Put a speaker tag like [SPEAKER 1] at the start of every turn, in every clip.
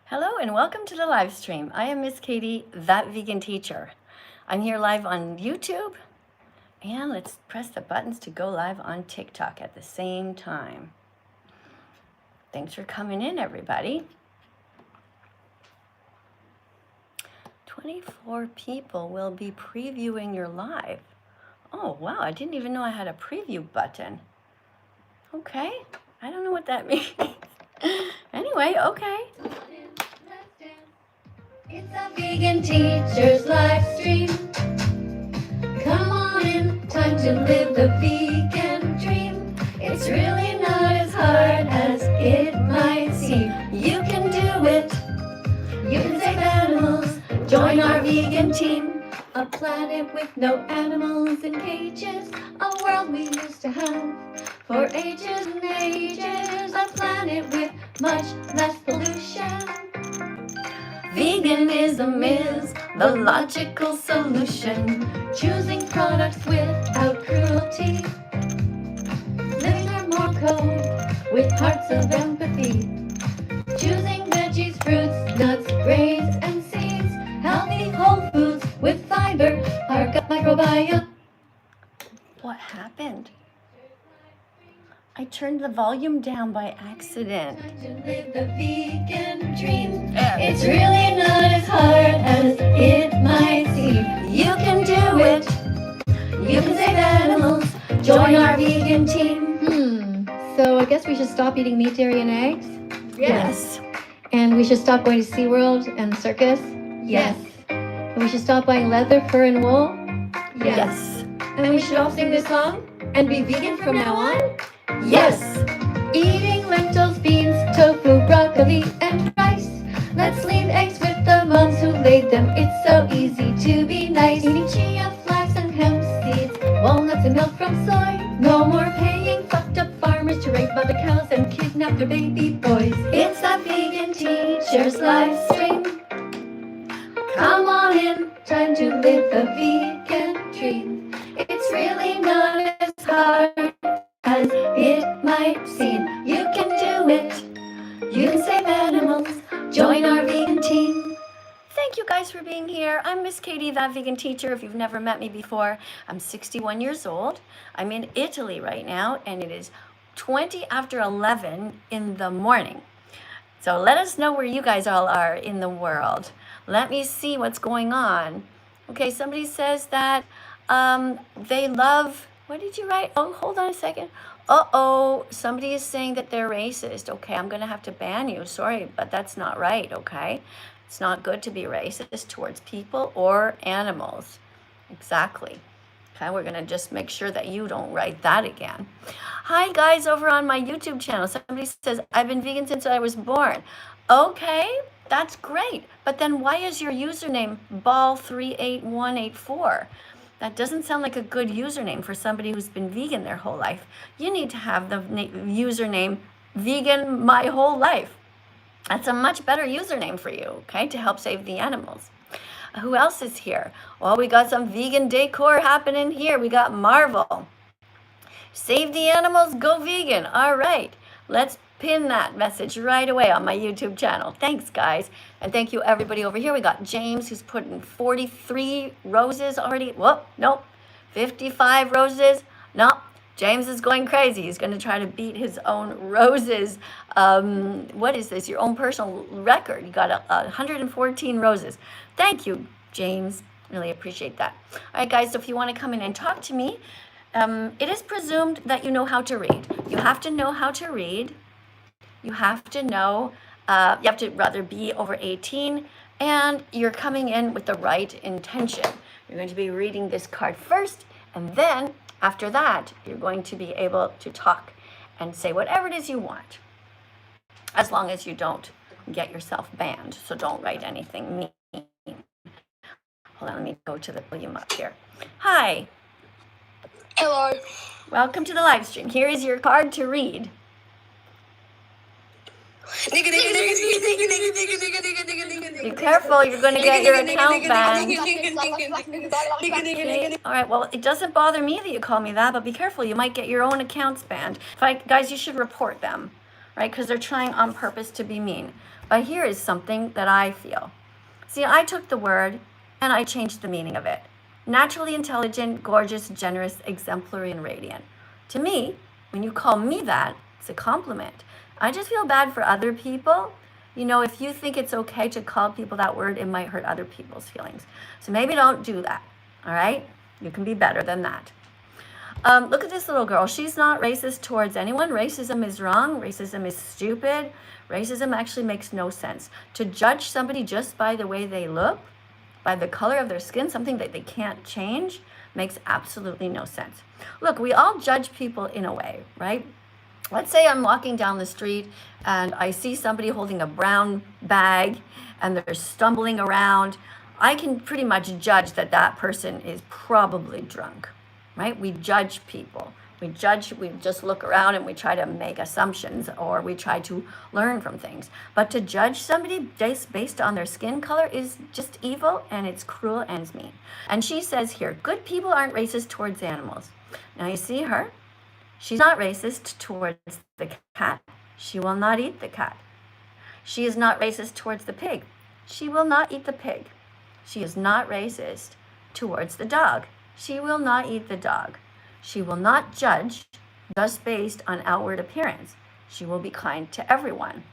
[SPEAKER 1] Hello and welcome to the live stream. I am Miss Katie, That Vegan Teacher. I'm here live on YouTube, and let's press the buttons to go live on TikTok at the same time. Thanks for coming in, everybody. 24 people will be previewing your live. Oh, wow, I didn't even know I had a preview button. Okay, I don't know what that means. Anyway, okay. It's a vegan teacher's live stream. Come on in, time to live the vegan dream. It's really not as hard as it might seem. You can do it. You can save animals. Join our vegan team. A planet with no animals in cages. A world we used to have for ages and ages. A planet with much less pollution. Veganism is the logical solution. Choosing products without cruelty. Living our moral code with hearts of empathy. Choosing veggies, fruits, nuts, grains, and seeds. Healthy whole foods with fiber, our gut microbiome. What happened? I turned the volume down by accident. To live the vegan dream. It's really not as hard as it might seem. You can do it. You can save animals. Join our vegan team.
[SPEAKER 2] So I guess we should stop eating meat, dairy, and eggs?
[SPEAKER 1] Yes.
[SPEAKER 2] And we should stop going to SeaWorld and circus?
[SPEAKER 1] Yes.
[SPEAKER 2] And we should stop buying leather, fur, and wool?
[SPEAKER 1] Yes.
[SPEAKER 2] And we should all sing this song and be vegan from now on?
[SPEAKER 1] Yes.
[SPEAKER 2] Eating lentils, beans, tofu, broccoli, and rice. Let's leave eggs with the moms who laid them. It's so easy to be nice. Eating chia, flax, and hemp seeds, walnuts, and milk from soy. No more paying fucked up farmers to rape mother cows and kidnap their baby boys. It's a vegan teacher's live stream. Come on in, time to live the vegan dream. It's really not as hard as it might seem. You can do it. You can save animals. Join our vegan team. Thank you guys for being here. I'm Miss Katie, That Vegan Teacher. If you've never met me before, I'm 61 years old. I'm in Italy right now, and it is 20 after 11 in the morning. So let us know where you guys all are in the world. Let me see what's going on. Okay, somebody says that they love, what did you write? Oh, hold on a second. Uh-oh, somebody is saying that they're racist. Okay, I'm gonna have to ban you. Sorry, but that's not right, okay? It's not good to be racist towards people or animals. Exactly. Okay, we're gonna just make sure that you don't write that again. Hi guys over on my YouTube channel. Somebody says, I've been vegan since I was born. Okay, that's great. But then why is your username ball38184? That doesn't sound like a good username for somebody who's been vegan their whole life. You need to have the username vegan my whole life. That's a much better username for you, okay, to help save the animals. Who else is here? Well, we got some vegan decor happening here. We got Marvel. Save the animals, go vegan. All right, let's pin that message right away on my YouTube channel. Thanks, guys. And thank you, everybody over here. We got James, who's put in 43 roses already. Whoop, nope. 55 roses. Nope. James is going crazy. He's going to try to beat his own roses. What is this? Your own personal record. You got 114 roses. Thank you, James. Really appreciate that. All right, guys, so if you want to come in and talk to me, it is presumed that you know how to read. You have to know how to read. You have to know, you have to rather be over 18, and you're coming in with the right intention. You're going to be reading this card first, and then after that, you're going to be able to talk and say whatever it is you want, as long as you don't get yourself banned. So don't write anything mean. Hold on, let me go to the volume up here. Hi.
[SPEAKER 3] Hello.
[SPEAKER 1] Welcome to the live stream. Here is your card to read. Be careful, you're going to get your account banned. Okay. All right, well, it doesn't bother me that you call me that, but be careful, you might get your own accounts banned. Guys, you should report them, right? Because they're trying on purpose to be mean. But here is something that I feel. See, I took the word and I changed the meaning of it. Naturally intelligent, gorgeous, generous, exemplary, and radiant. To me, when you call me that, it's a compliment. I just feel bad for other people. You know, if you think it's okay to call people that word, it might hurt other people's feelings. So maybe don't do that, all right? You can be better than that. Look at this little girl. She's not racist towards anyone. Racism is wrong. Racism is stupid. Racism actually makes no sense. To judge somebody just by the way they look, by the color of their skin, something that they can't change, makes absolutely no sense. Look, we all judge people in a way, right? Let's say I'm walking down the street and I see somebody holding a brown bag and they're stumbling around. I can pretty much judge that that person is probably drunk, right? We judge people. We just look around and we try to make assumptions, or we try to learn from things. But to judge somebody based on their skin color is just evil, and it's cruel, and it's mean. And she says here, good people aren't racist towards animals. Now you see her? She's not racist towards the cat. She will not eat the cat. She is not racist towards the pig. She will not eat the pig. She is not racist towards the dog. She will not eat the dog. She will not judge just based on outward appearance. She will be kind to everyone.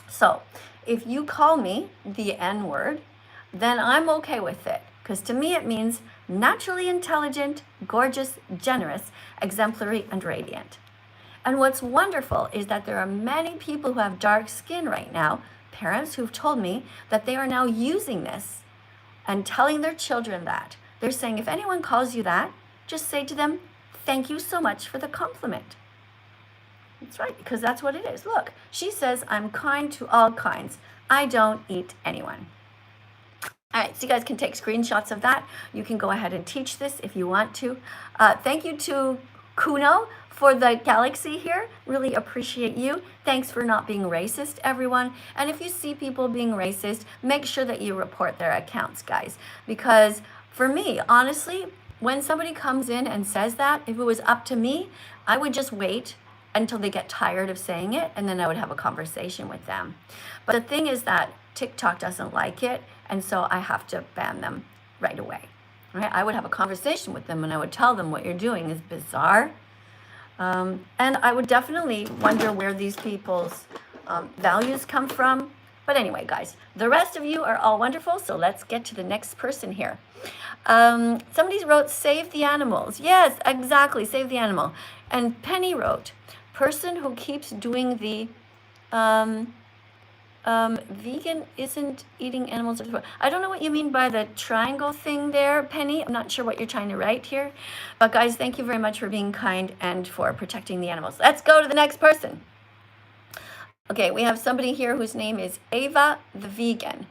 [SPEAKER 1] So if you call me the N-word, then I'm okay with it, because to me it means naturally intelligent, gorgeous, generous, exemplary, and radiant. And what's wonderful is that there are many people who have dark skin right now, parents who've told me that they are now using this and telling their children that. They're saying, if anyone calls you that, just say to them, thank you so much for the compliment. That's right, because that's what it is. Look, she says, I'm kind to all kinds. I don't eat anyone. All right, so you guys can take screenshots of that. You can go ahead and teach this if you want to. Thank you to Kuno for the galaxy here. Really appreciate you. Thanks for not being racist, everyone. And if you see people being racist, make sure that you report their accounts, guys. Because for me, honestly, when somebody comes in and says that, if it was up to me, I would just wait until they get tired of saying it, and then I would have a conversation with them. But the thing is that TikTok doesn't like it, and so I have to ban them right away. Right? I would have a conversation with them, and I would tell them what you're doing is bizarre. And I would definitely wonder where these people's values come from. But anyway, guys, the rest of you are all wonderful, so let's get to the next person here. Somebody wrote, save the animals. Yes, exactly, save the animal. And Penny wrote, person who keeps doing the vegan isn't eating animals. I don't know what you mean by the triangle thing there, Penny. I'm not sure what you're trying to write here. But guys, thank you very much for being kind and for protecting the animals. Let's go to the next person. Okay, we have somebody here whose name is Ava the Vegan.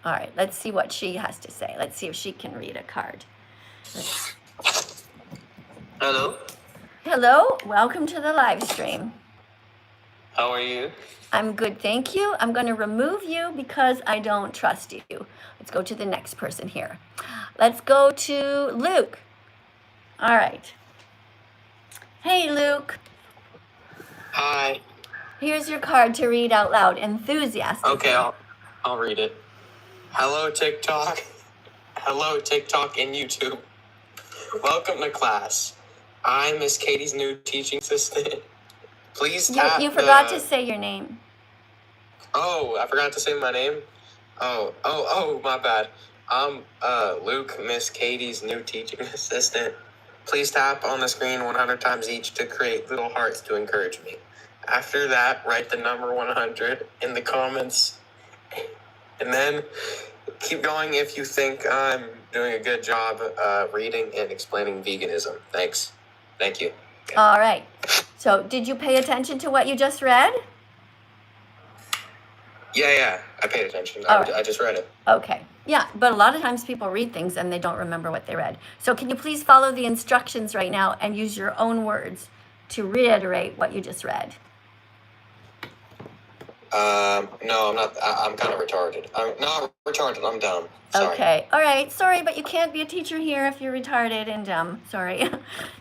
[SPEAKER 1] All right, let's see what she has to say. Let's see if she can read a card.
[SPEAKER 4] Hello.
[SPEAKER 1] Hello, welcome to the live stream.
[SPEAKER 4] How are you?
[SPEAKER 1] I'm good, thank you. I'm going to remove you because I don't trust you. Let's go to the next person here. Let's go to Luke. All right. Hey, Luke.
[SPEAKER 4] Hi.
[SPEAKER 1] Here's your card to read out loud. Enthusiastic.
[SPEAKER 4] Okay, I'll read it. Hello, TikTok. Hello, TikTok and YouTube. Welcome to class. I'm Miss Katie's new teaching assistant. Please tap
[SPEAKER 1] You forgot to say your name.
[SPEAKER 4] Oh, I forgot to say my name? Oh, my bad. I'm Luke, Miss Katie's new teaching assistant. Please tap on the screen 100 times each to create little hearts to encourage me. After that, write the number 100 in the comments. And then keep going if you think I'm doing a good job reading and explaining veganism. Thanks. Thank you.
[SPEAKER 1] All right. So did you pay attention to what you just read?
[SPEAKER 4] Yeah. I paid attention. I just read it.
[SPEAKER 1] Okay. Yeah, but a lot of times people read things and they don't remember what they read. So can you please follow the instructions right now and use your own words to reiterate what you just read?
[SPEAKER 4] No, I'm not. I'm kind of retarded. I'm not retarded. I'm dumb. Sorry.
[SPEAKER 1] Okay. All right. Sorry, but you can't be a teacher here if you're retarded and dumb. Sorry.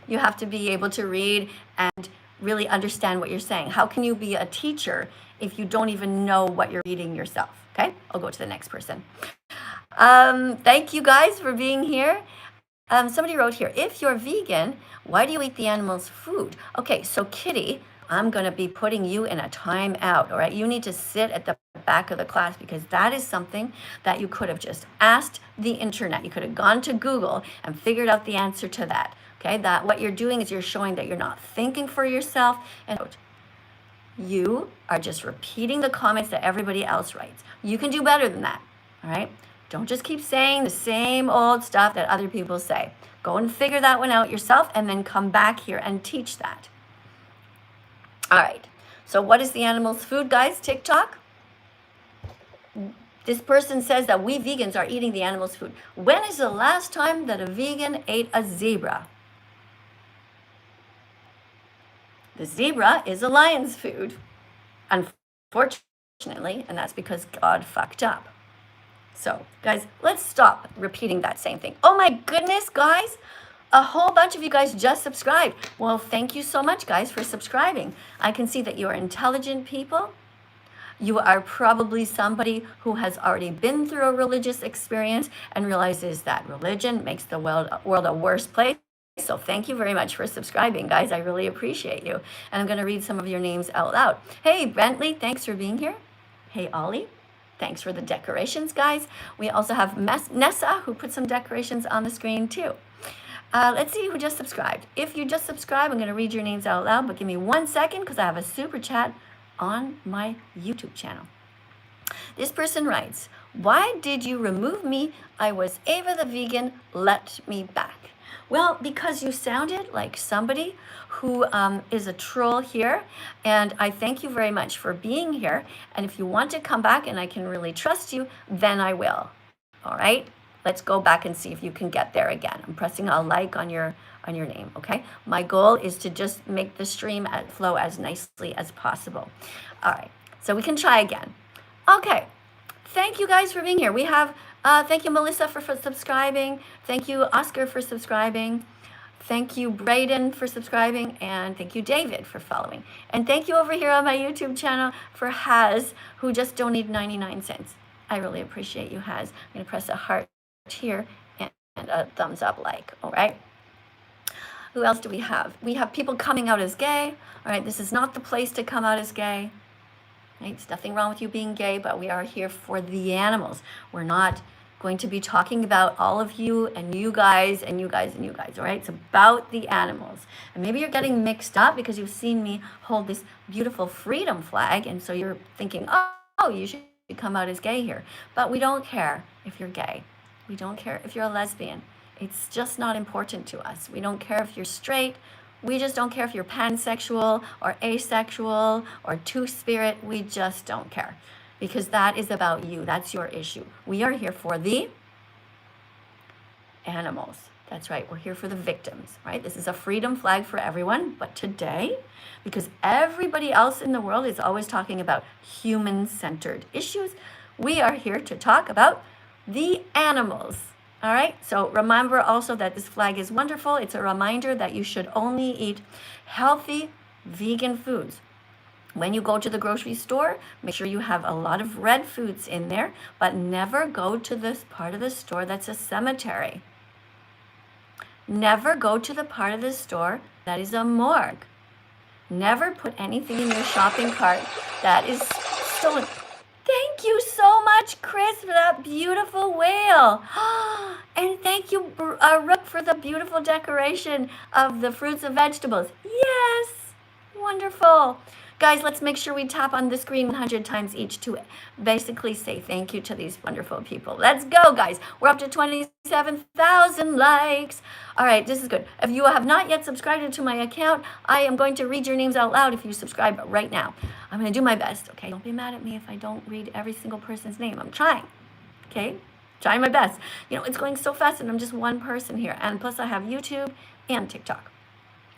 [SPEAKER 1] You have to be able to read and really understand what you're saying. How can you be a teacher
[SPEAKER 2] if you don't even know what you're eating yourself. Okay, I'll go to the next person. Thank you guys for being here. Somebody wrote here, if you're vegan, why do you eat the animal's food? Okay, so Kitty, I'm going to be putting you in a timeout, all right? You need to sit at the back of the class because that is something that you could have just asked the internet. You could have gone to Google and figured out the answer to that, okay? That what you're doing is you're showing that you're not thinking for yourself, and you are just repeating the comments that everybody else writes. You can do better than that, all right? Don't just keep saying the same old stuff that other people say. Go and figure that one out yourself and then come back here and teach that. All right, so what is the animal's food, guys? TikTok? This person says that we vegans are eating the animal's food. When is the last time that a vegan ate a zebra? The zebra is a lion's food, unfortunately, and that's because God fucked up. So, guys, let's stop repeating that same thing. Oh my goodness, guys. A whole bunch of you guys just subscribed. Well, thank you so much, guys, for subscribing. I can see that you are intelligent people. You are probably somebody who has already been through a religious experience and realizes that religion makes the world a worse place. So thank you very much for subscribing, guys. I really appreciate you. And I'm going to read some of your names out loud. Hey, Bentley, thanks for being here. Hey, Ollie. Thanks for the decorations, guys. We also have Nessa, who put some decorations on the screen, too. Let's see who just subscribed. If you just subscribed, I'm going to read your names out loud, but give me 1 second because I have a super chat on my YouTube channel. This person writes, why did you remove me? I was Ava the vegan. Let me back. Well, because you sounded like somebody who is a troll here, and I thank you very much for being here. And if you want to come back and I can really trust you, then I will. All right? Let's go back and see if you can get there again. I'm pressing a like on your name, okay? My goal is to just make the stream flow as nicely as possible. All right, so we can try again. Okay, thank you guys for being here. We have, thank you Melissa for subscribing. Thank you Oscar for subscribing. Thank you Brayden for subscribing. And thank you David for following. And thank you over here on my YouTube channel for Haz, who just donated 99 cents. I really appreciate you, Haz. I'm gonna press a heart here and a thumbs up like, all right? Who else do we have? We have people coming out as gay. All right, this is not the place to come out as gay. Right? There's nothing wrong with you being gay, but we are here for the animals. We're not going to be talking about all of you and you guys and you guys and you guys, all right? It's about the animals. And maybe you're getting mixed up because you've seen me hold this beautiful freedom flag, and so you're thinking, oh, you should come out as gay here. But we don't care if you're gay. We don't care if you're a lesbian. It's just not important to us. We don't care if you're straight. We just don't care if you're pansexual or asexual or two-spirit. We just don't care because that is about you. That's your issue. We are here for the animals. That's right. We're here for the victims, right? This is a freedom flag for everyone. But today, because everybody else in the world is always talking about human-centered issues, we are here to talk about the animals. All right, so remember also that this flag is wonderful. It's a reminder that you should only eat healthy vegan foods. When you go to the grocery store, make sure you have a lot of red foods in there, but never go to this part of the store that's a cemetery. Never go to the part of the store that is a morgue. Never put anything in your shopping cart that is stolen. Thank you so much, Chris, for that beautiful whale. And thank you, Rook, for the beautiful decoration of the fruits and vegetables. Yes, wonderful. Guys, let's make sure we tap on the screen 100 times each to basically say thank you to these wonderful people. Let's go, guys. We're up to 27,000 likes. All right, this is good. If you have not yet subscribed to my account, I am going to read your names out loud if you subscribe right now. I'm going to do my best, okay? Don't be mad at me if I don't read every single person's name. I'm trying, okay? Trying my best. You know, it's going so fast and I'm just one person here. And plus I have YouTube and TikTok.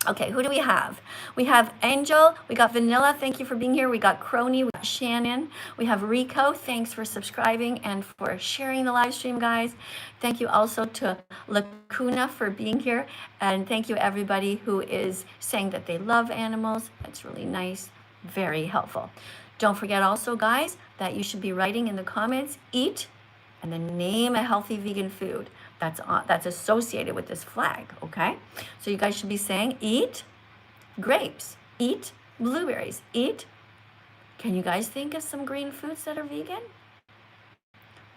[SPEAKER 2] Okay, who do we have? We have Angel, we got Vanilla, thank you for being here. We got Crony, we got Shannon, we have Rico, thanks for subscribing and for sharing the live stream, guys. Thank you also to Lacuna for being here. And thank you everybody who is saying that they love animals. That's really nice, very helpful. Don't forget also, guys, that you should be writing in the comments, eat, and then name a healthy vegan food that's associated with this flag, okay? So you guys should be saying, eat grapes, eat blueberries, eat. Can you guys think of some green foods that are vegan?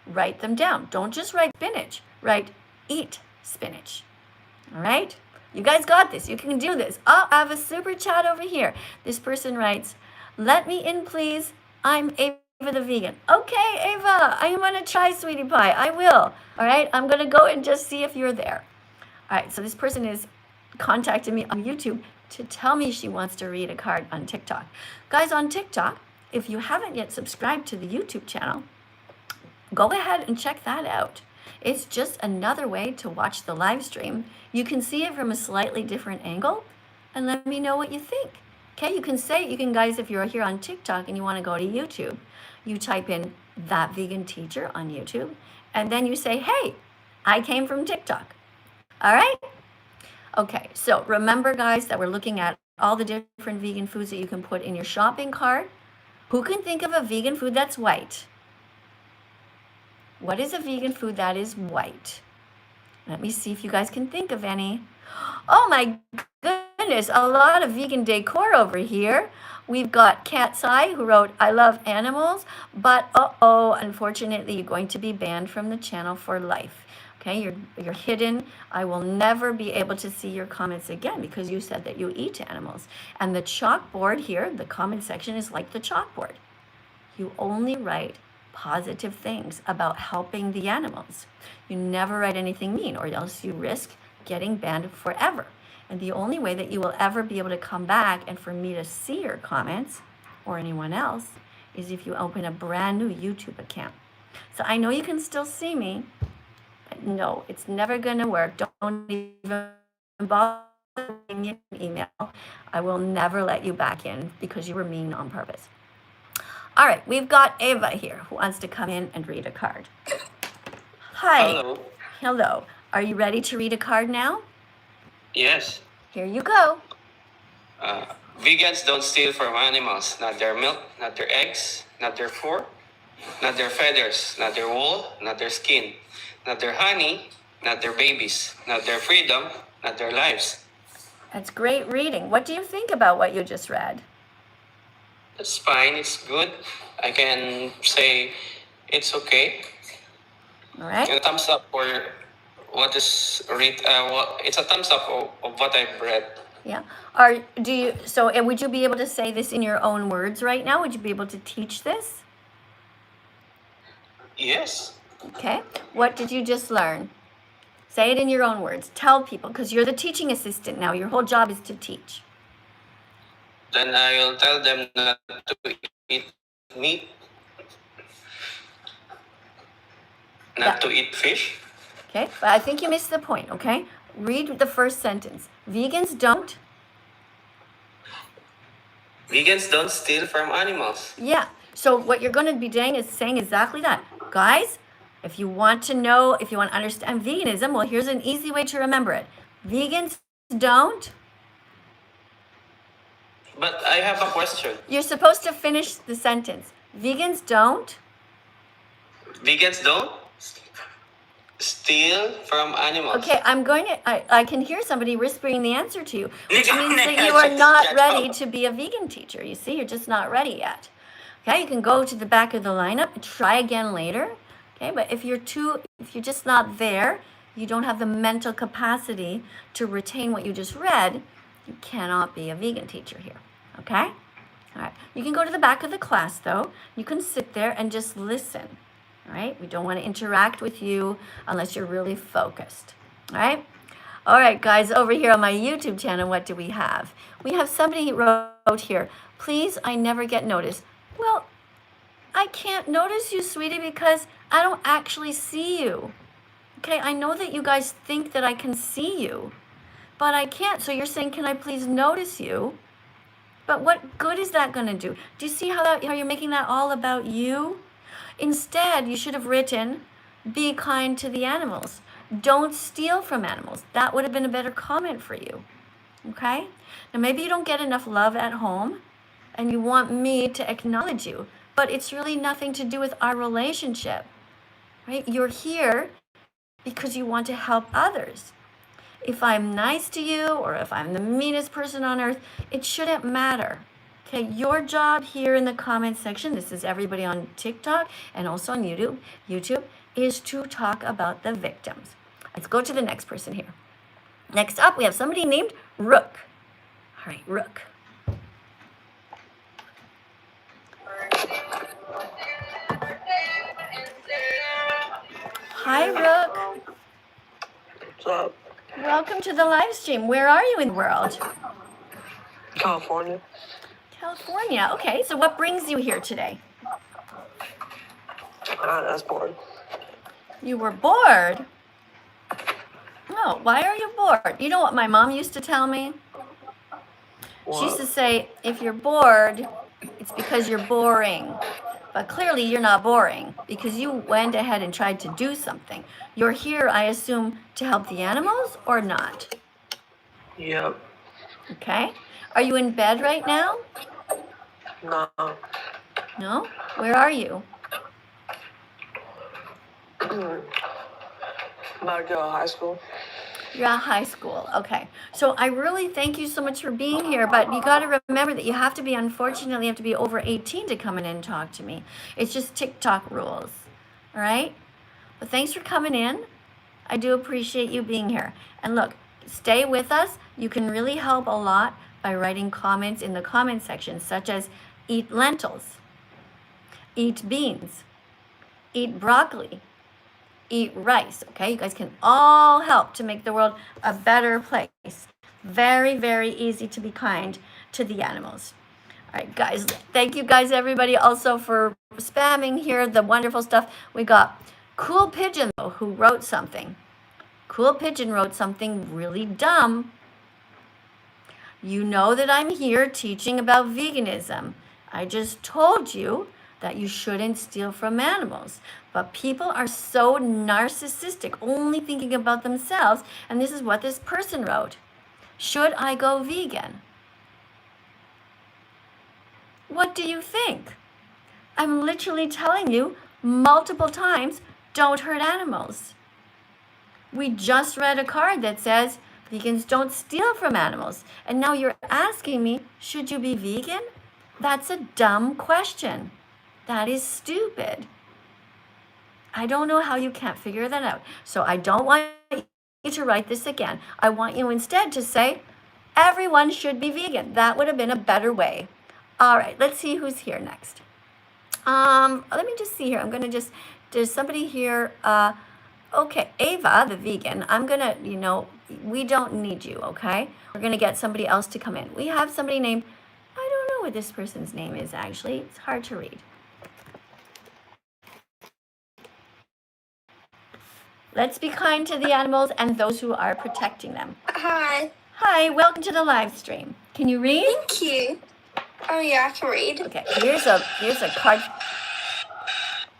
[SPEAKER 2] Write them down. Don't just write spinach. Write eat spinach. All right? You guys got this. You can do this. Oh, I have a super chat over here. This person writes, let me in, please. I'm Ava the vegan. Okay, Ava, I'm going to try, sweetie pie. I will. All right? I'm going to go and just see if you're there. All right, so this person is contacting me on YouTube to tell me she wants to read a card on TikTok. Guys, on TikTok, if you haven't yet subscribed to the YouTube channel, go ahead and check that out. It's just another way to watch the live stream. You can see it from a slightly different angle and let me know what you think. Okay, you can guys, if you're here on TikTok and you want to go to YouTube, you type in That Vegan Teacher on YouTube and then you say, hey, I came from TikTok. All right? Okay, so remember, guys, that we're looking at all the different vegan foods that you can put in your shopping cart. Who can think of a vegan food that's white? What is a vegan food that is white? Let me see if you guys can think of any. Oh my goodness, a lot of vegan decor over here. We've got Cat's Eye, who wrote, I love animals, but unfortunately, you're going to be banned from the channel for life. Okay, you're hidden. I will never be able to see your comments again because you said that you eat animals. And the chalkboard here, the comment section is like the chalkboard. You only write positive things about helping the animals. You never write anything mean or else you risk getting banned forever. And the only way that you will ever be able to come back and for me to see your comments or anyone else is if you open a brand new YouTube account. So I know you can still see me, but no, it's never gonna work. Don't even bother me an email. I will never let you back in because you were mean on purpose. All right, we've got Ava here who wants to come in and read a card. Hi.
[SPEAKER 5] Hello.
[SPEAKER 2] Hello. Are you ready to read a card now?
[SPEAKER 5] Yes.
[SPEAKER 2] Here you go.
[SPEAKER 5] Vegans don't steal from animals. Not their milk, not their eggs, not their fur, not their feathers, not their wool, not their skin, not their honey, not their babies, not their freedom, not their lives.
[SPEAKER 2] That's great reading. What do you think about what you just read?
[SPEAKER 5] It's fine. It's good. I can say it's okay.
[SPEAKER 2] All right.
[SPEAKER 5] And a thumbs up for what is read. It's a thumbs up of what I've read.
[SPEAKER 2] Yeah. Would you be able to say this in your own words right now? Would you be able to teach this?
[SPEAKER 5] Yes.
[SPEAKER 2] Okay. What did you just learn? Say it in your own words. Tell people, because you're the teaching assistant now. Your whole job is to teach.
[SPEAKER 5] Then I will tell them not to eat meat, not to eat fish.
[SPEAKER 2] Okay, but I think you missed the point, okay? Read the first sentence. Vegans don't.
[SPEAKER 5] Vegans don't steal from animals.
[SPEAKER 2] Yeah, so what you're going to be doing is saying exactly that. Guys, if you want to know, if you want to understand veganism, well, here's an easy way to remember it. Vegans don't.
[SPEAKER 5] But I have a question.
[SPEAKER 2] You're supposed to finish the sentence. Vegans don't.
[SPEAKER 5] Vegans don't steal from animals.
[SPEAKER 2] Okay, I can hear somebody whispering the answer to you, which means that you are not ready to be a vegan teacher. You see, you're just not ready yet. Okay, you can go to the back of the lineup and try again later. Okay, but if you're just not there, you don't have the mental capacity to retain what you just read, you cannot be a vegan teacher here. Okay? All right. You can go to the back of the class though. You can sit there and just listen. All right? We don't want to interact with you unless you're really focused. All right? All right, guys, over here on my YouTube channel, what do we have? We have somebody wrote here, please, I never get noticed. Well, I can't notice you, sweetie, because I don't actually see you. Okay, I know that you guys think that I can see you, but I can't. So you're saying, can I please notice you? But what good is that going to do? Do you see how you're making that all about you? Instead, you should have written, be kind to the animals. Don't steal from animals. That would have been a better comment for you. Okay? Now, maybe you don't get enough love at home. and you want me to acknowledge you, but it's really nothing to do with our relationship, right? You're here because you want to help others. If I'm nice to you or if I'm the meanest person on earth, it shouldn't matter. Okay, your job here in the comment section, this is everybody on TikTok and also on YouTube, is to talk about the victims. Let's go to the next person here. Next up, we have somebody named Rook. All right, Rook. Hi, Rook.
[SPEAKER 3] What's up?
[SPEAKER 2] Welcome to the live stream. Where are you in the world?
[SPEAKER 3] California.
[SPEAKER 2] California. Okay, so what brings you here today?
[SPEAKER 3] I was bored.
[SPEAKER 2] You were bored? Oh, why are you bored? You know what my mom used to tell me? She used to say, if you're bored, it's because you're boring. But clearly you're not boring because you went ahead and tried to do something. You're here, I assume, to help the animals or not?
[SPEAKER 3] Yep.
[SPEAKER 2] Okay. Are you in bed right now?
[SPEAKER 3] No.
[SPEAKER 2] No? Where are you?
[SPEAKER 3] About to go to high school.
[SPEAKER 2] You're at high school. Okay. So I really thank you so much for being here, but you got to remember that you have to be, unfortunately, you have to be over 18 to come in and talk to me. It's just TikTok rules. All right? But thanks for coming in. I do appreciate you being here. And look, stay with us. You can really help a lot by writing comments in the comment section, such as eat lentils, eat beans, eat broccoli, eat rice, okay? You guys can all help to make the world a better place. Very, very easy to be kind to the animals. All right, guys, thank you guys, everybody, also for spamming here, the wonderful stuff. We got Cool Pigeon, though, who wrote something. Cool Pigeon wrote something really dumb. You know that I'm here teaching about veganism. I just told you that you shouldn't steal from animals. But people are so narcissistic, only thinking about themselves. And this is what this person wrote. Should I go vegan? What do you think? I'm literally telling you multiple times, don't hurt animals. We just read a card that says vegans don't steal from animals. And now you're asking me, should you be vegan? That's a dumb question. That is stupid. I don't know how you can't figure that out. So I don't want you to write this again. I want you instead to say, everyone should be vegan. That would have been a better way. All right, let's see who's here next. Let me just see here. I'm going to there's somebody here. Okay, Ava, the vegan. I'm going to, we don't need you, okay? We're going to get somebody else to come in. We have somebody named, I don't know what this person's name is, actually. It's hard to read. Let's be kind to the animals and those who are protecting them.
[SPEAKER 3] Hi.
[SPEAKER 2] Hi, welcome to the live stream. Can you read?
[SPEAKER 3] Thank you. Oh yeah, I can read.
[SPEAKER 2] Okay, here's a card.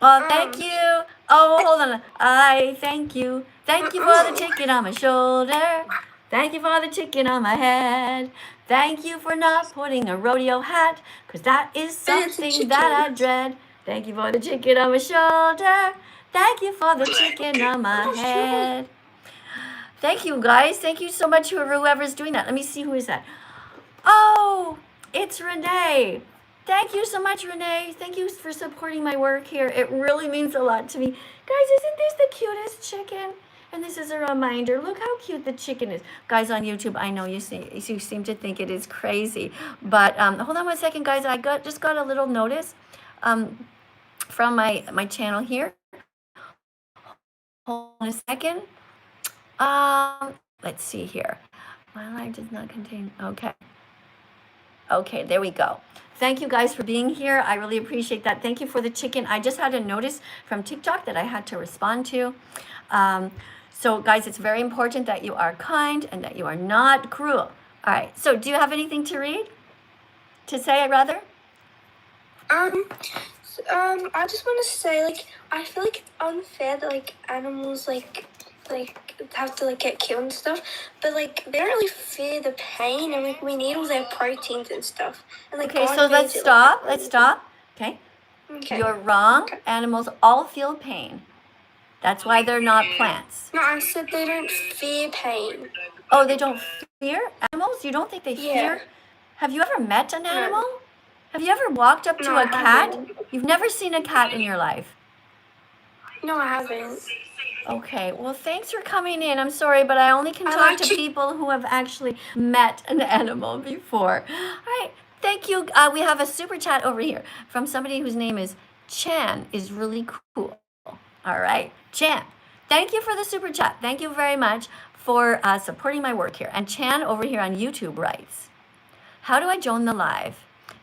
[SPEAKER 2] Oh, thank you. Oh, hold on. I thank you. Thank you for the chicken on my shoulder. Thank you for the chicken on my head. Thank you for not putting a rodeo hat, because that is something that I dread. Thank you for the chicken on my shoulder. Thank you for the chicken on my head. Thank you, guys. Thank you so much, whoever's doing that. Let me see who is that. Oh, it's Renee. Thank you so much, Renee. Thank you for supporting my work here. It really means a lot to me. Guys, isn't this the cutest chicken? And this is a reminder. Look how cute the chicken is. Guys on YouTube, I know you seem to think it is crazy. But hold on one second, guys. I just got a little notice from my channel here. Hold on a second. Let's see here. My life does not contain. Okay, there we go. Thank you guys for being here. I really appreciate that. Thank you for the chicken. I just had a notice from TikTok that I had to respond to. So guys, it's very important that you are kind and that you are not cruel. All right, so do you have anything to read? To say, rather?
[SPEAKER 3] I just want to say, I feel like it's unfair that, animals, have to get killed and stuff, but they don't really fear the pain, and we need all their proteins and stuff. And
[SPEAKER 2] Okay,
[SPEAKER 3] God
[SPEAKER 2] so
[SPEAKER 3] made
[SPEAKER 2] let's
[SPEAKER 3] it
[SPEAKER 2] stop. Let's stop. Okay.
[SPEAKER 3] Okay.
[SPEAKER 2] You're wrong.
[SPEAKER 3] Okay.
[SPEAKER 2] Animals all feel pain. That's why they're not plants.
[SPEAKER 3] No, I said they don't fear pain.
[SPEAKER 2] Oh, they don't fear animals? You don't think they
[SPEAKER 3] Yeah.
[SPEAKER 2] fear? Have you ever met an animal? Have you ever walked up to
[SPEAKER 3] No,
[SPEAKER 2] a
[SPEAKER 3] I
[SPEAKER 2] cat?
[SPEAKER 3] haven't.
[SPEAKER 2] You've never seen a cat in your life.
[SPEAKER 3] No, I haven't.
[SPEAKER 2] Okay, well, thanks for coming in. I'm sorry, but I only can
[SPEAKER 3] I
[SPEAKER 2] talk
[SPEAKER 3] like
[SPEAKER 2] to
[SPEAKER 3] to-
[SPEAKER 2] people who have actually met an animal before. All right, thank you. We have a super chat over here from somebody whose name is Chan, is really cool. All right, Chan, thank you for the super chat. Thank you very much for supporting my work here. And Chan over here on YouTube writes, how do I join the live?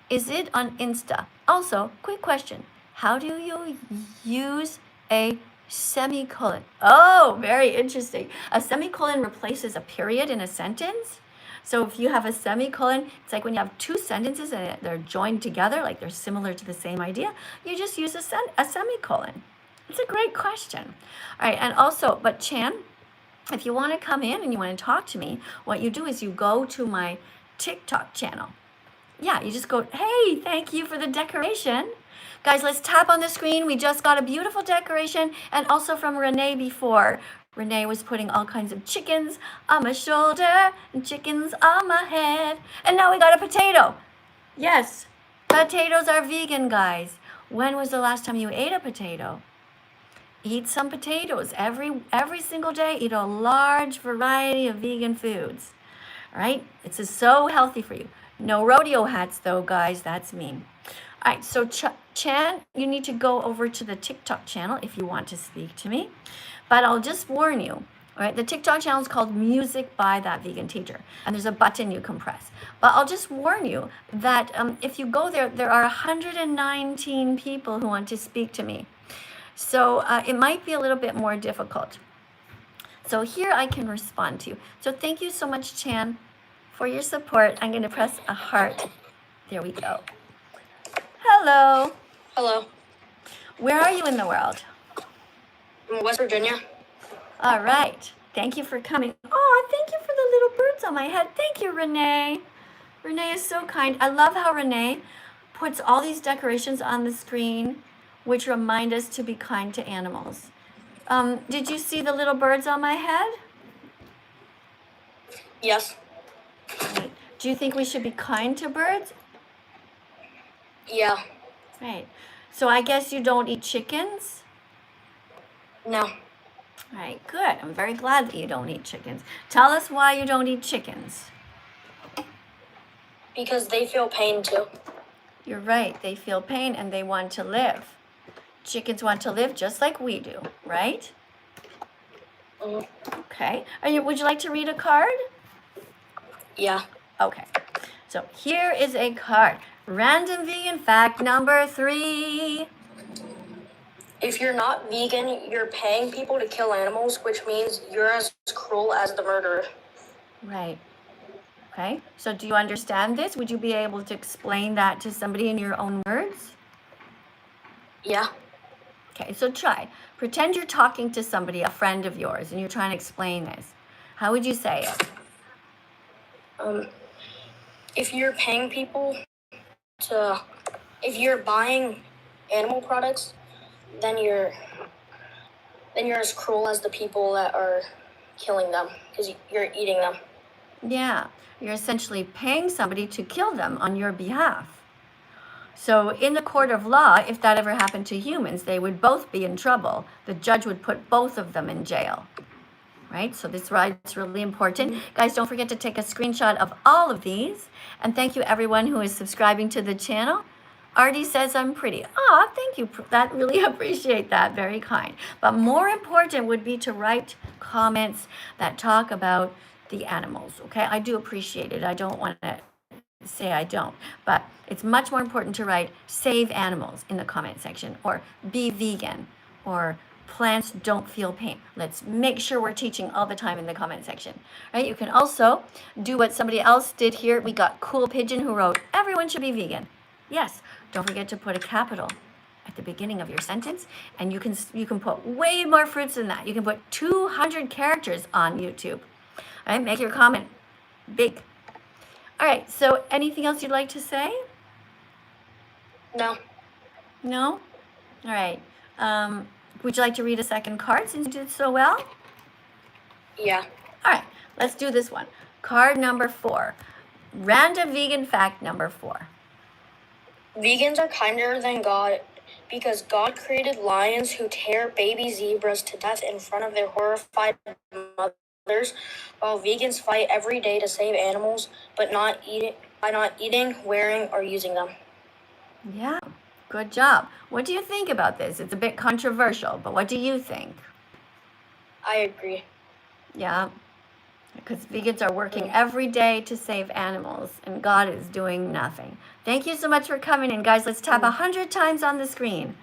[SPEAKER 2] Is it on Insta? Also, quick question. How do you use a semicolon? Oh, very interesting. A semicolon replaces a period in a sentence. So if you have a semicolon, it's like when you have two sentences and they're joined together, like they're similar to the same idea, you just use a semicolon. It's a great question. All right, and also, but Chan, if you want to come in and you want to talk to me, what you do is you go to my TikTok channel. Yeah, you just go, hey, thank you for the decoration. Guys, let's tap on the screen. We just got a beautiful decoration, and also from Renee before. Renee was putting all kinds of chickens on my shoulder and chickens on my head. And now we got a potato. Yes, potatoes are vegan, guys. When was the last time you ate a potato? Eat some potatoes every single day. Eat a large variety of vegan foods. All right? It's so healthy for you. No rodeo hats, though, guys. That's mean. All right, so Chan, you need to go over to the TikTok channel if you want to speak to me. But I'll just warn you, all right? The TikTok channel is called Music by That Vegan Teacher, and there's a button you can press. But I'll just warn you that if you go there, there are 119 people who want to speak to me. So it might be a little bit more difficult. So here I can respond to you. So thank you so much, Chan, for your support. I'm going to press a heart. There we go. Hello.
[SPEAKER 3] Hello.
[SPEAKER 2] Where are you in the world?
[SPEAKER 3] I'm in West Virginia.
[SPEAKER 2] All right. Thank you for coming. Oh, thank you for the little birds on my head. Thank you, Renee. Renee is so kind. I love how Renee puts all these decorations on the screen, which remind us to be kind to animals. Did you see the little birds on my head?
[SPEAKER 3] Yes.
[SPEAKER 2] Right. Do you think we should be kind to birds?
[SPEAKER 3] Yeah.
[SPEAKER 2] Right. So I guess you don't eat chickens?
[SPEAKER 3] No.
[SPEAKER 2] All right, good. I'm very glad that you don't eat chickens. Tell us why you don't eat chickens.
[SPEAKER 3] Because they feel pain too.
[SPEAKER 2] You're right. They feel pain and they want to live. Chickens want to live just like we do, right? Okay. Would you like to read a card?
[SPEAKER 3] Yeah.
[SPEAKER 2] Okay. So here is a card. Random vegan fact number 3.
[SPEAKER 3] If you're not vegan, you're paying people to kill animals, which means you're as cruel as the murderer.
[SPEAKER 2] Right. Okay. So do you understand this? Would you be able to explain that to somebody in your own words?
[SPEAKER 3] Yeah.
[SPEAKER 2] Okay, so try. Pretend you're talking to somebody, a friend of yours, and you're trying to explain this. How would you say it?
[SPEAKER 3] If you're paying people to, if you're buying animal products, then you're as cruel as the people that are killing them because you're eating them.
[SPEAKER 2] Yeah, you're essentially paying somebody to kill them on your behalf. So in the court of law, if that ever happened to humans, they would both be in trouble. The judge would put both of them in jail. Right? So this ride's really important. Guys, don't forget to take a screenshot of all of these. And thank you everyone who is subscribing to the channel. Artie says I'm pretty. Ah, thank you. That really appreciate that. Very kind. But more important would be to write comments that talk about the animals. Okay? I do appreciate it. I don't want to say I don't, but it's much more important to write save animals in the comment section, or be vegan, or plants don't feel pain. Let's make sure we're teaching all the time in the comment section, right? You can also do what somebody else did here. We got Cool Pigeon who wrote, everyone should be vegan. Yes, don't forget to put a capital at the beginning of your sentence, and you can put way more fruits than that. You can put 200 characters on YouTube. All right, make your comment big. All right, so anything else you'd like to say?
[SPEAKER 3] No.
[SPEAKER 2] No? All right. Would you like to read a second card since you did so well?
[SPEAKER 3] Yeah.
[SPEAKER 2] All right, let's do this one. Card number 4. Random vegan fact number 4.
[SPEAKER 3] Vegans are kinder than God because God created lions who tear baby zebras to death in front of their horrified mothers, while vegans fight every day to save animals, but not eating, wearing, or using them.
[SPEAKER 2] Yeah, good job. What do you think about this? It's a bit controversial, but what do you think?
[SPEAKER 3] I agree.
[SPEAKER 2] Yeah, because vegans are working every day to save animals, and God is doing nothing. Thank you so much for coming in, guys. Let's tap 100 times on the screen.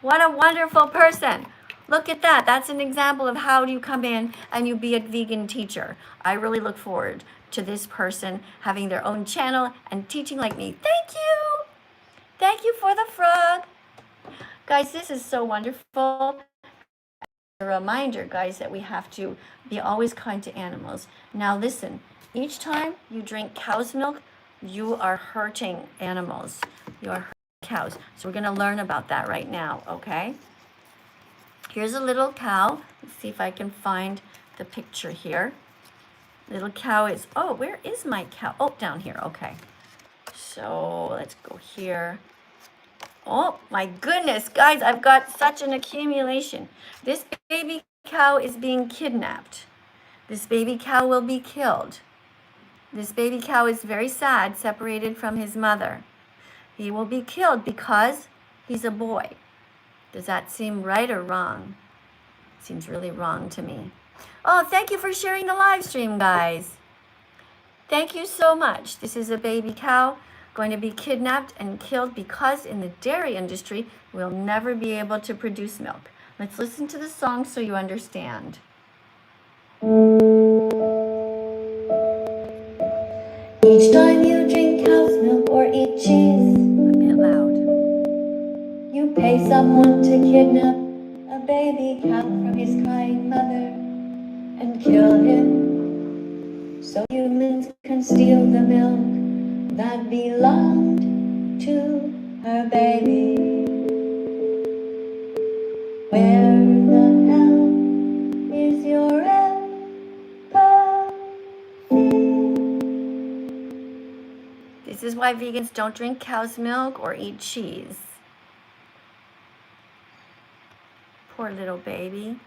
[SPEAKER 2] What a wonderful person. Look at that. That's an example of how you come in and you be a vegan teacher. I really look forward to this person having their own channel and teaching like me. Thank you. Thank you for the frog. Guys, this is so wonderful. A reminder, guys, that we have to be always kind to animals. Now listen, each time you drink cow's milk, you are hurting animals. You are hurting cows. So we're going to learn about that right now, okay? Here's a little cow. Let's see if I can find the picture here. Little cow is, oh, where is my cow? Oh, down here, okay. So let's go here. Oh my goodness, guys, I've got such an accumulation. This baby cow is being kidnapped. This baby cow will be killed. This baby cow is very sad, separated from his mother. He will be killed because he's a boy. Does that seem right or wrong? Seems really wrong to me. Oh, thank you for sharing the live stream, guys. Thank you so much. This is a baby cow going to be kidnapped and killed because in the dairy industry, we'll never be able to produce milk. Let's listen to the song so you understand. Each time you drink cow's milk or eat cheese, a bit loud, you pay someone to kidnap a baby cow from his crying mother and kill him so humans can steal the milk that belonged to her baby. Where the hell is your empathy? This is why vegans don't drink cow's milk or eat cheese. Poor little baby.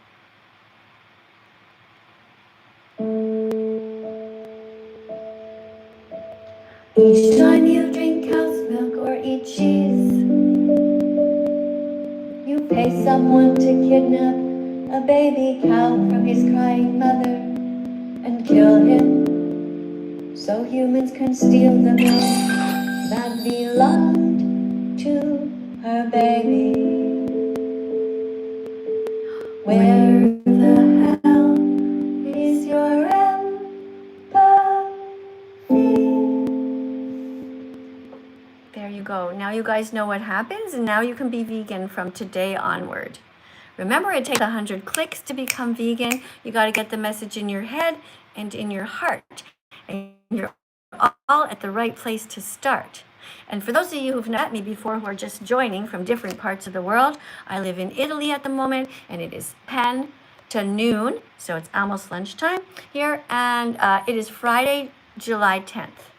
[SPEAKER 2] Each time you drink cow's milk or eat cheese, you pay someone to kidnap a baby cow from his crying mother and kill him so humans can steal the milk that belonged to her baby. Where the hell is your There you go. Now you guys know what happens, and now you can be vegan from today onward. Remember, it takes 100 clicks to become vegan. You got to get the message in your head and in your heart. And you're all at the right place to start. And for those of you who've met me before who are just joining from different parts of the world, I live in Italy at the moment, and it is 10 to noon, so it's almost lunchtime here, and it is Friday, July 10th.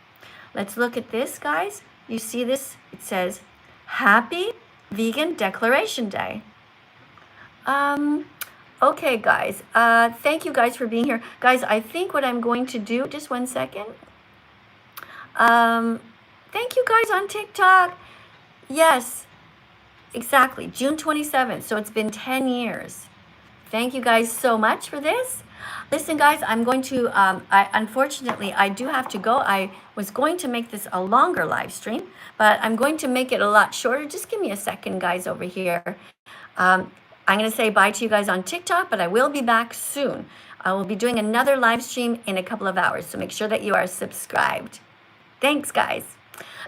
[SPEAKER 2] Let's look at this, guys. You see this? It says, Happy Vegan Declaration Day. Okay, guys. Thank you guys for being here. Guys, I think what I'm going to do, just one second. Thank you guys on TikTok. Yes, exactly. June 27th. So it's been 10 years. Thank you guys so much for this. Listen, guys, I'm going to, unfortunately, I do have to go. I was going to make this a longer live stream, but I'm going to make it a lot shorter. Just give me a second, guys, over here. I'm going to say bye to you guys on TikTok, but I will be back soon. I will be doing another live stream in a couple of hours, so make sure that you are subscribed. Thanks, guys.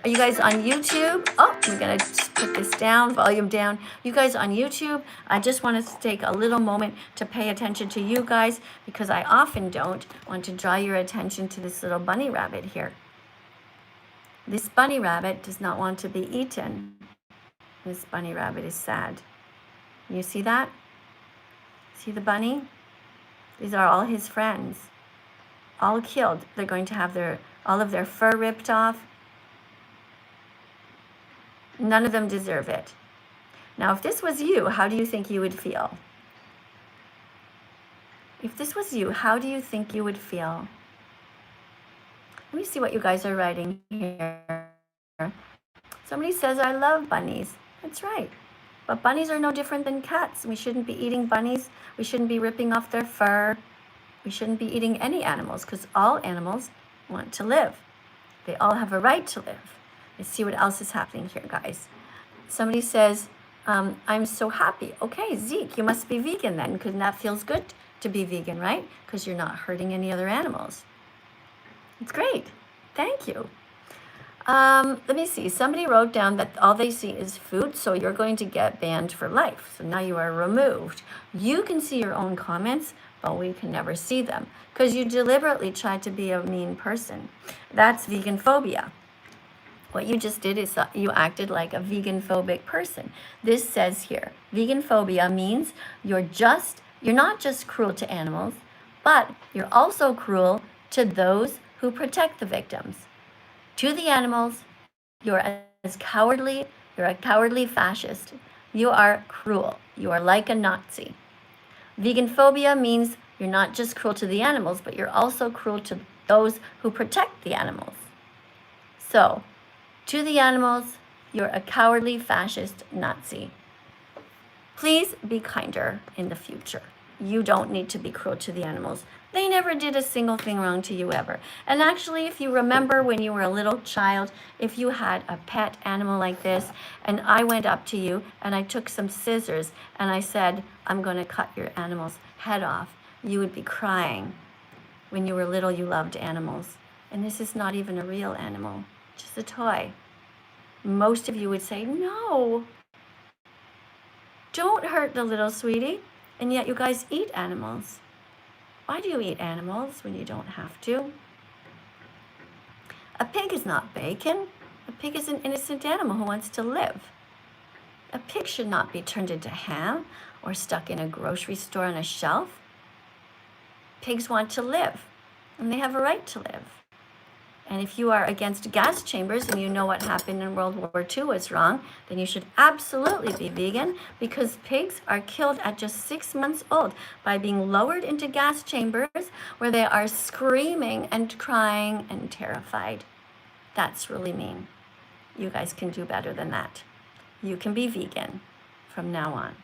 [SPEAKER 2] Are you guys on YouTube? Oh, we're gonna put this down, volume down. You guys on YouTube, I just want to take a little moment to pay attention to you guys because I often don't want to draw your attention to this little bunny rabbit here. This bunny rabbit does not want to be eaten. This bunny rabbit is sad. You see that? See the bunny? These are all his friends. All killed. They're going to have all of their fur ripped off. None of them deserve it. Now, if this was you, how do you think you would feel? If this was you, how do you think you would feel? Let me see what you guys are writing here. Somebody says, I love bunnies. That's right. But bunnies are no different than cats. We shouldn't be eating bunnies. We shouldn't be ripping off their fur. We shouldn't be eating any animals because all animals want to live. They all have a right to live. Let's see what else is happening here, guys. Somebody says, I'm so happy. Okay, Zeke, you must be vegan then, because that feels good to be vegan, right? Because you're not hurting any other animals. It's great. Thank you. Let me see. Somebody wrote down that all they see is food, so you're going to get banned for life. So now you are removed. You can see your own comments, but we can never see them because you deliberately tried to be a mean person. That's vegan phobia. What you just did is you acted like a vegan-phobic person. This says here, vegan phobia means you're not just cruel to animals, but you're also cruel to those who protect the victims. To the animals, you're a cowardly fascist. You are cruel. You are like a Nazi. Vegan phobia means you're not just cruel to the animals, but you're also cruel to those who protect the animals. So, to the animals, you're a cowardly fascist Nazi. Please be kinder in the future. You don't need to be cruel to the animals. They never did a single thing wrong to you ever. And actually, if you remember when you were a little child, if you had a pet animal like this, and I went up to you and I took some scissors and I said, I'm going to cut your animal's head off, you would be crying. When you were little, you loved animals. And this is not even a real animal, just a toy. Most of you would say, no, don't hurt the little sweetie. And yet you guys eat animals. Why do you eat animals when you don't have to? A pig is not bacon. A pig is an innocent animal who wants to live. A pig should not be turned into ham or stuck in a grocery store on a shelf. Pigs want to live, and they have a right to live. And if you are against gas chambers and you know what happened in World War II was wrong, then you should absolutely be vegan because pigs are killed at just 6 months old by being lowered into gas chambers where they are screaming and crying and terrified. That's really mean. You guys can do better than that. You can be vegan from now on.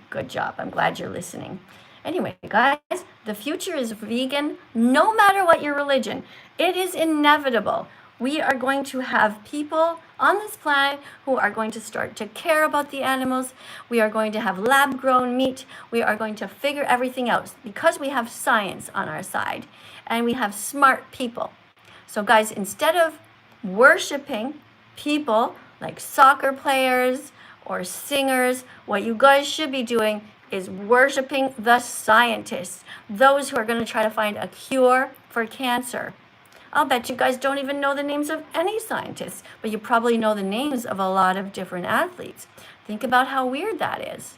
[SPEAKER 2] Good job. I'm glad you're listening. Anyway, guys, the future is vegan no matter what your religion. It is inevitable. We are going to have people on this planet who are going to start to care about the animals. We are going to have lab-grown meat. We are going to figure everything out because we have science on our side and we have smart people. So guys, instead of worshiping people like soccer players or singers, what you guys should be doing is worshiping the scientists, those who are going to try to find a cure for cancer. I'll bet you guys don't even know the names of any scientists, but you probably know the names of a lot of different athletes. Think about how weird that is.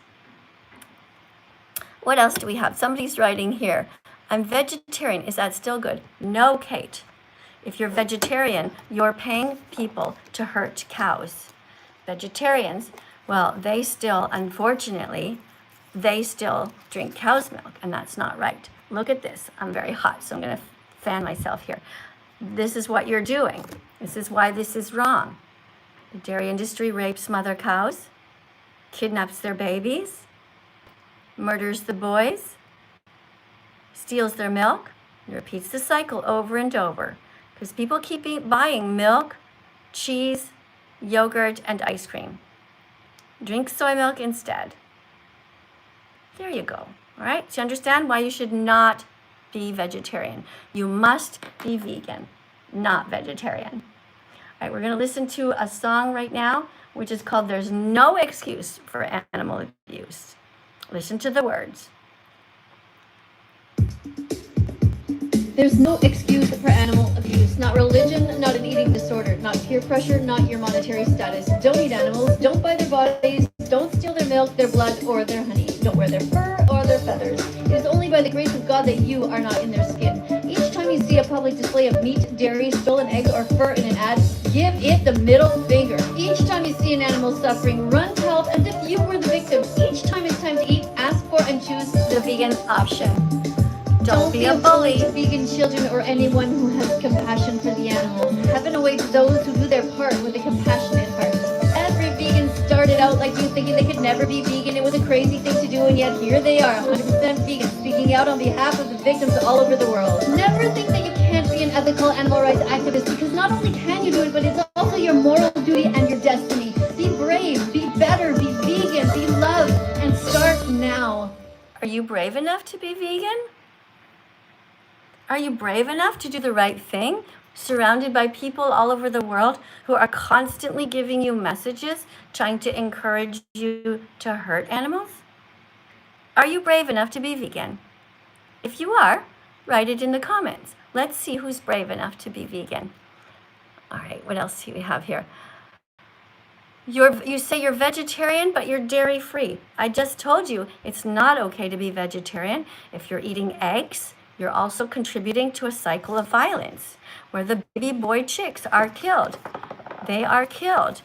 [SPEAKER 2] What else do we have? Somebody's writing here, I'm vegetarian. Is that still good? No, Kate. If you're vegetarian, you're paying people to hurt cows. Vegetarians, well, they still, unfortunately, they still drink cow's milk, and that's not right. Look at this. I'm very hot, so I'm going to fan myself here. This is what you're doing. This is why this is wrong. The dairy industry rapes mother cows, kidnaps their babies, murders the boys, steals their milk, and repeats the cycle over and over. Because people keep buying milk, cheese, yogurt, and ice cream. Drink soy milk instead. There you go. All right, so you understand why you should not be vegetarian. You must be vegan, not vegetarian.
[SPEAKER 1] right, we're going to listen to a song right now, which is called There's No Excuse for Animal Abuse. Listen to the words.
[SPEAKER 2] There's no excuse for animal abuse. Not religion, not an eating disorder, not peer pressure, not your monetary status. Don't eat animals, don't buy their bodies, don't steal their milk, their blood, or their honey. Don't wear their fur or their feathers. It is only by the grace of God that you are not in their skin. Each time you see a public display of meat, dairy, stolen eggs, or fur in an ad, give it the middle finger. Each time you see an animal suffering, run to help as if you were the victim. Each time it's time to eat, ask for and choose
[SPEAKER 1] The vegan option. Don't be a bully.
[SPEAKER 2] To vegan children or anyone who has compassion for the animals. Heaven awaits those who do their part with a compassionate heart. Every vegan started out like you, thinking they could never be vegan. It was a crazy thing to do, and yet here they are, 100% vegan, speaking out on behalf of the victims all over the world. Never think that you can't be an ethical animal rights activist, because not only can you do it, but it's also your moral duty and your destiny. Be brave, be better, be vegan, be loved, and start now.
[SPEAKER 1] Are you brave enough to be vegan? Are you brave enough to do the right thing, surrounded by people all over the world who are constantly giving you messages, trying to encourage you to hurt animals? Are you brave enough to be vegan? If you are, write it in the comments. Let's see who's brave enough to be vegan. All right, what else do we have here? You say you're vegetarian, but you're dairy-free. I just told you it's not okay to be vegetarian. If you're eating eggs, you're also contributing to a cycle of violence where the baby boy chicks are killed. They are killed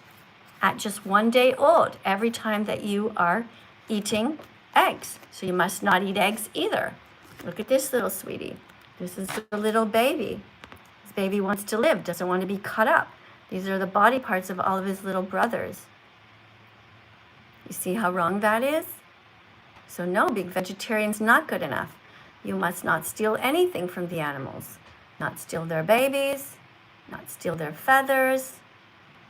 [SPEAKER 1] at just 1 day old every time that you are eating eggs. So you must not eat eggs either. Look at this little sweetie. This is a little baby. This baby wants to live, doesn't want to be cut up. These are the body parts of all of his little brothers. You see how wrong that is? So no, being vegetarian's not good enough. You must not steal anything from the animals. Not steal their babies, not steal their feathers,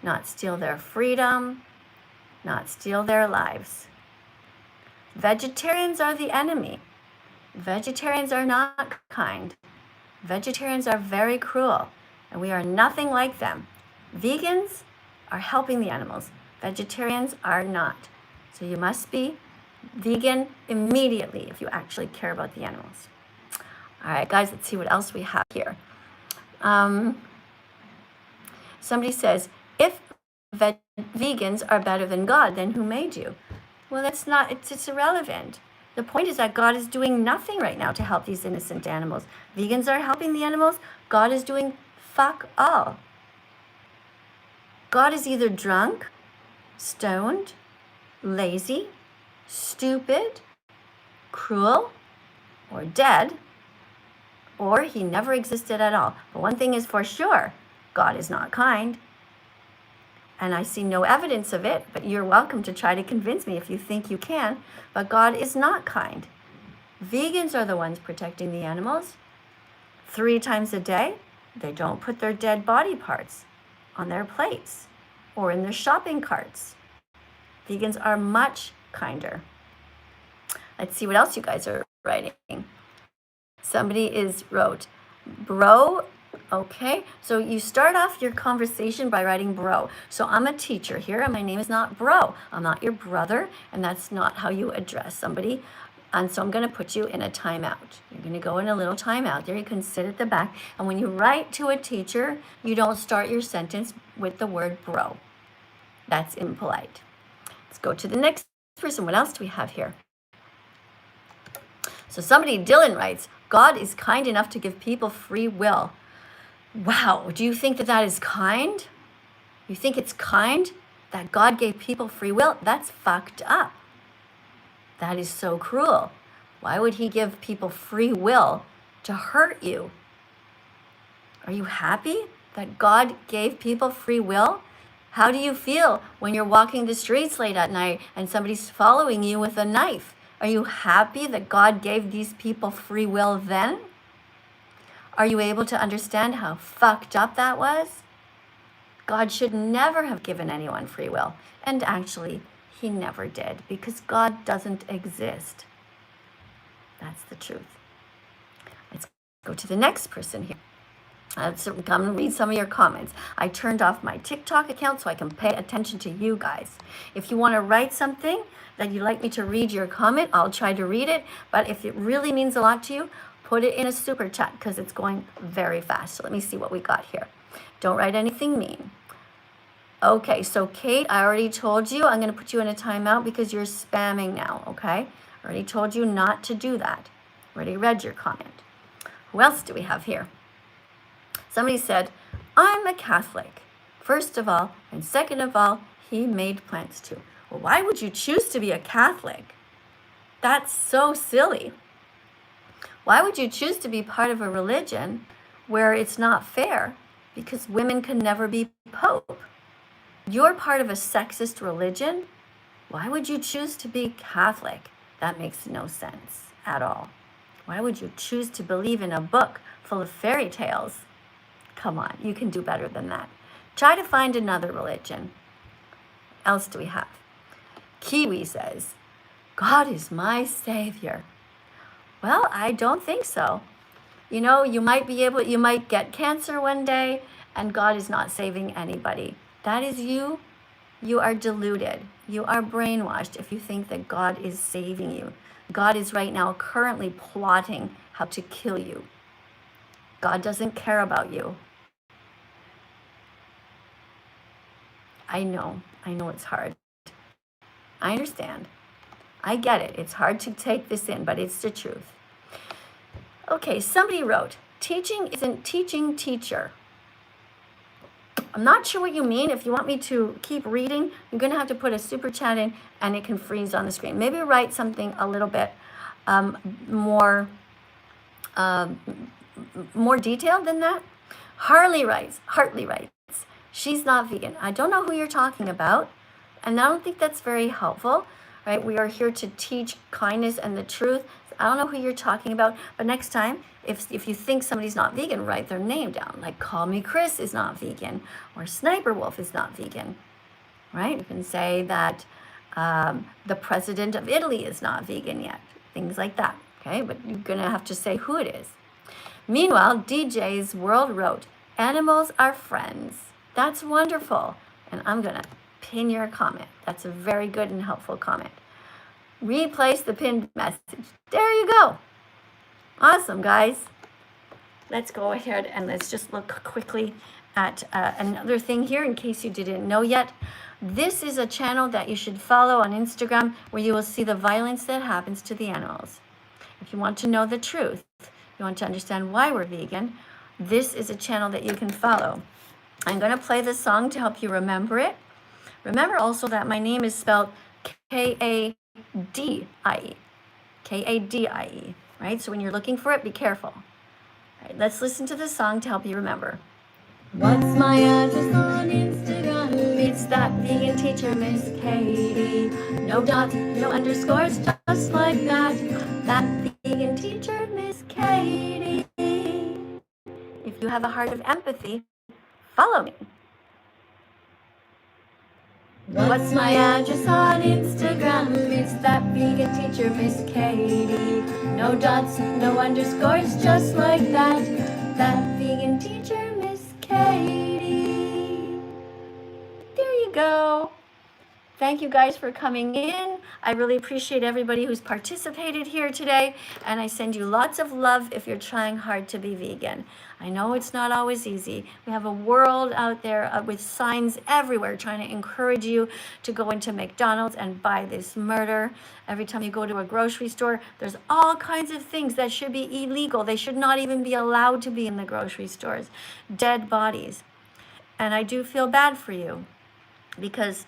[SPEAKER 1] not steal their freedom, not steal their lives. Vegetarians are the enemy. Vegetarians are not kind. Vegetarians are very cruel, and we are nothing like them. Vegans are helping the animals. Vegetarians are not. So you must be vegan immediately if you actually care about the animals. All right, guys, let's see what else we have here. Somebody says, if vegans are better than God, then who made you? Well, that's not, it's irrelevant. The point is that God is doing nothing right now to help these innocent animals. Vegans are helping the animals. God is doing fuck all. God is either drunk, stoned, lazy, stupid, cruel, or dead, or he never existed at all. But one thing is for sure, God is not kind. And I see no evidence of it, but you're welcome to try to convince me if you think you can. But God is not kind. Vegans are the ones protecting the animals. 3 times a day, they don't put their dead body parts on their plates or in their shopping carts. Vegans are much kinder. Let's see what else you guys are writing. Somebody wrote, bro. Okay, so you start off your conversation by writing bro. So I'm a teacher here, and my name is not bro. I'm not your brother, and that's not how you address somebody. And so I'm going to put you in a timeout. You're going to go in a little timeout there. You can sit at the back. And when you write to a teacher, you don't start your sentence with the word bro. That's impolite. Let's go to the next person. What else do we have here? So Dylan writes, God is kind enough to give people free will. Wow, do you think that is kind? You think it's kind that God gave people free will? That's fucked up. That is so cruel. Why would he give people free will to hurt you? Are you happy that God gave people free will? How do you feel when you're walking the streets late at night and somebody's following you with a knife? Are you happy that God gave these people free will then? Are you able to understand how fucked up that was? God should never have given anyone free will. And actually, he never did, because God doesn't exist. That's the truth. Let's go to the next person here.
[SPEAKER 2] Let's come and read some of your comments. I turned off my TikTok account so I can pay attention to you guys. If you want to write something that you'd like me to read your comment, I'll try to read it. But if it really means a lot to you, put it in a super chat because it's going very fast. So let me see what we got here. Don't write anything mean. Okay, so Kate, I already told you I'm going to put you in a timeout because you're spamming now, okay? I already told you not to do that. Already read your comment. Who else do we have here? Somebody said, I'm a Catholic. First of all, and second of all, he made plants too. Well, why would you choose to be a Catholic? That's so silly. Why would you choose to be part of a religion where it's not fair because women can never be pope? You're part of a sexist religion. Why would you choose to be Catholic? That makes no sense at all. Why would you choose to believe in a book full of fairy tales? Come on, you can do better than that. Try to find another religion. What else do we have? Kiwi says, God is my savior. Well, I don't think so. You know, you might get cancer one day and God is not saving anybody. That is you. You are deluded. You are brainwashed if you think that God is saving you. God is right now currently plotting how to kill you. God doesn't care about you. I know it's hard. I understand. I get it. It's hard to take this in, but it's the truth. Okay, somebody wrote, teaching isn't teaching teacher. I'm not sure what you mean. If you want me to keep reading, you're going to have to put a super chat in and it can freeze on the screen. Maybe write something a little bit more detailed than that. Hartley writes, she's not vegan. I don't know who you're talking about, and I don't think that's very helpful, right? We are here to teach kindness and the truth. I don't know who you're talking about, but next time, if you think somebody's not vegan, write their name down. Like, Call Me Chris is not vegan, or Sniper Wolf is not vegan, right? You can say that the president of Italy is not vegan yet, things like that, okay? But you're gonna have to say who it is. Meanwhile, DJ's World wrote, animals are friends. That's wonderful. And I'm gonna pin your comment. That's a very good and helpful comment. Replace the pinned message. There you go. Awesome, guys. Let's go ahead and let's just look quickly at another thing here in case you didn't know yet. This is a channel that you should follow on Instagram where you will see the violence that happens to the animals. If you want to know the truth, you want to understand why we're vegan, this is a channel that you can follow. I'm going to play this song to help you remember it. Remember also that my name is spelled Kadie. Kadie, right? So when you're looking for it, be careful. All right, let's listen to this song to help you remember. What's my address on Instagram? It's that vegan teacher, Miss Kadie. No dots, no underscores, just like that. That vegan teacher, Miss Kadie. If you have a heart of empathy, follow me. What's my address on Instagram? It's that vegan teacher, Miss Kadie. No dots, no underscores, just like that. That vegan teacher, Miss Kadie. There you go. Thank you guys for coming in. I really appreciate everybody who's participated here today, and I send you lots of love if you're trying hard to be vegan. I know it's not always easy. We have a world out there with signs everywhere trying to encourage you to go into McDonald's and buy this murder. Every time you go to a grocery store, there's all kinds of things that should be illegal. They should not even be allowed to be in the grocery stores. Dead bodies. And I do feel bad for you because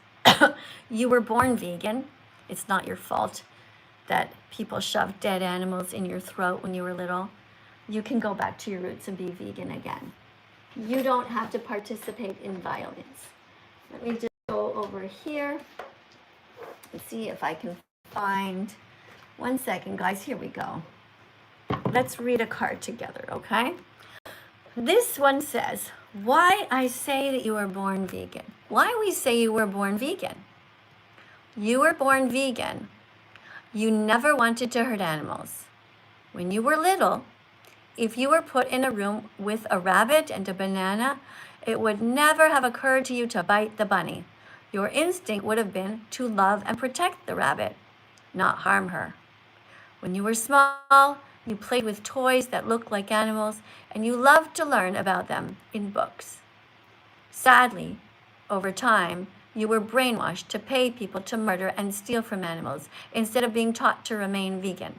[SPEAKER 2] you were born vegan. It's not your fault that people shoved dead animals in your throat when you were little. You can go back to your roots and be vegan again. You don't have to participate in violence. Let me just go over here and see if I can find. 1 second, guys. Here we go. Let's read a card together, okay? This one says, why I say that you were born vegan. Why we say you were born vegan. You were born vegan. You never wanted to hurt animals. When you were little, If you were put in a room with a rabbit and a banana, it would never have occurred to you to bite the bunny. Your instinct would have been to love and protect the rabbit, not harm her. When you were small, you played with toys that looked like animals, and you loved to learn about them in books. Sadly, over time, you were brainwashed to pay people to murder and steal from animals instead of being taught to remain vegan.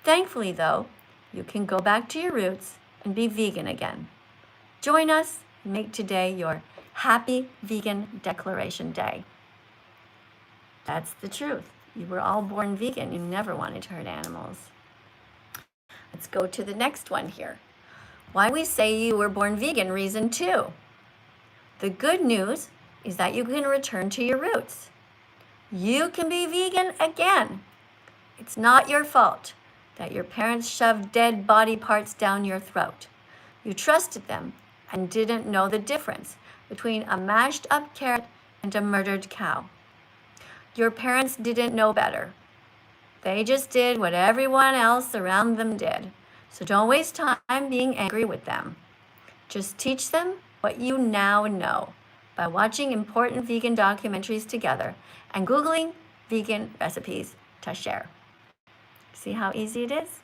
[SPEAKER 2] Thankfully, though, you can go back to your roots and be vegan again. Join us and make today your Happy Vegan Declaration Day. That's the truth. You were all born vegan. You never wanted to hurt animals. Let's go to the next one here. Why we say you were born vegan, reason 2. The good news is that you can return to your roots. You can be vegan again. It's not your fault that your parents shoved dead body parts down your throat. You trusted them and didn't know the difference between a mashed up carrot and a murdered cow. Your parents didn't know better. They just did what everyone else around them did. So don't waste time being angry with them. Just teach them what you now know by watching important vegan documentaries together and Googling vegan recipes to share. See how easy it is?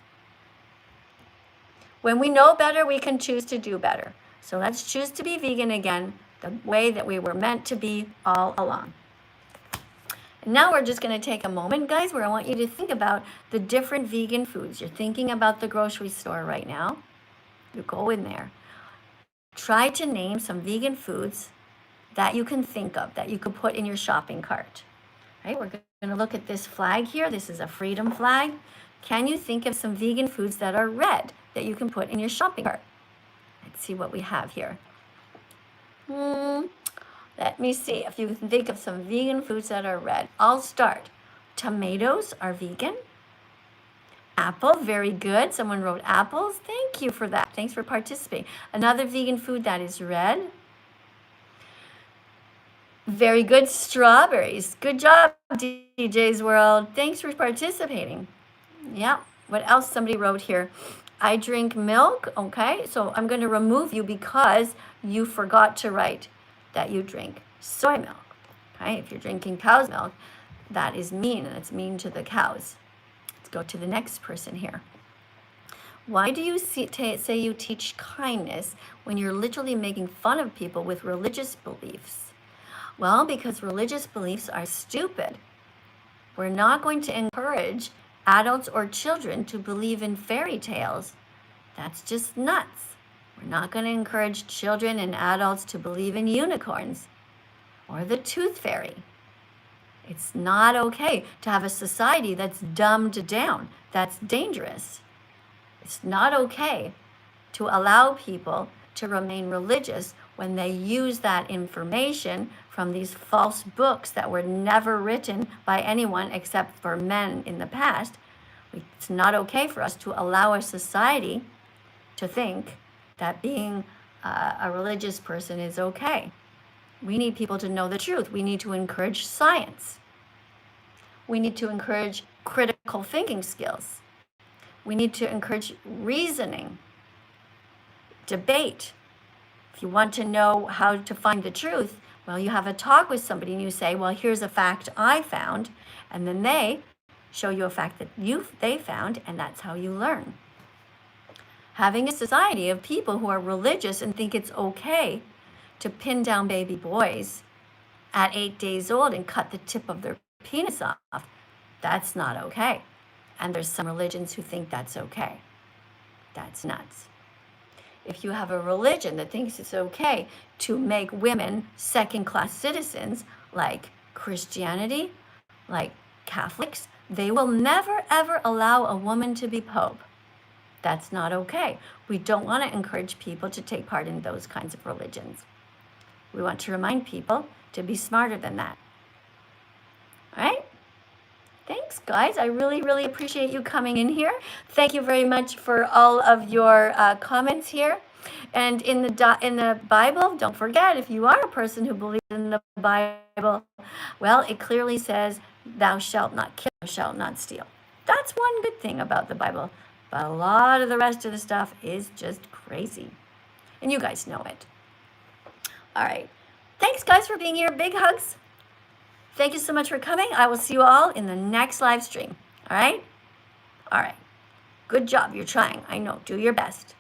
[SPEAKER 2] When we know better, we can choose to do better. So let's choose to be vegan again, the way that we were meant to be all along. And now we're just going to take a moment, guys, where I want you to think about the different vegan foods. You're thinking about the grocery store right now. You go in there. Try to name some vegan foods that you can think of, that you could put in your shopping cart. Right? We're going to look at this flag here. This is a freedom flag. Can you think of some vegan foods that are red that you can put in your shopping cart? Let's see what we have here. Let me see if you can think of some vegan foods that are red. I'll start. Tomatoes are vegan. Apple, very good. Someone wrote apples. Thank you for that. Thanks for participating. Another vegan food that is red. Very good, strawberries. Good job, DJ's World. Thanks for participating. Yeah, what else somebody wrote here? I drink milk. Okay, so I'm going to remove you because you forgot to write that you drink soy milk. Okay, if you're drinking cow's milk, that is mean, and it's mean to the cows. Let's go to the next person here. Why do you say you teach kindness when you're literally making fun of people with religious beliefs? Well, because religious beliefs are stupid. We're not going to encourage adults or children to believe in fairy tales. That's just nuts. We're not going to encourage children and adults to believe in unicorns or the tooth fairy. It's not okay to have a society that's dumbed down. That's dangerous. It's not okay to allow people to remain religious when they use that information from these false books that were never written by anyone except for men in the past. It's not okay for us to allow a society to think that being a religious person is okay. We need people to know the truth. We need to encourage science. We need to encourage critical thinking skills. We need to encourage reasoning, debate. If you want to know how to find the truth, well, you have a talk with somebody and you say, well, here's a fact I found, and then they show you a fact that they found, and that's how you learn. Having a society of people who are religious and think it's okay to pin down baby boys at 8 days old and cut the tip of their penis off, that's not okay. And there's some religions who think that's okay. That's nuts. If you have a religion that thinks it's okay to make women second-class citizens, like Christianity, like Catholics, they will never, ever allow a woman to be pope. That's not okay. We don't want to encourage people to take part in those kinds of religions. We want to remind people to be smarter than that. All right? Thanks, guys. I really, really appreciate you coming in here. Thank you very much for all of your comments here. And in the Bible, don't forget, if you are a person who believes in the Bible, well, it clearly says, thou shalt not kill, thou shalt not steal. That's one good thing about the Bible.
[SPEAKER 1] But a lot of the rest of the stuff is just crazy. And you guys know it. All right. Thanks, guys, for being here. Big hugs. Thank you so much for coming. I will see you all in the next live stream. All right? All right. Good job. You're trying. I know. Do your best.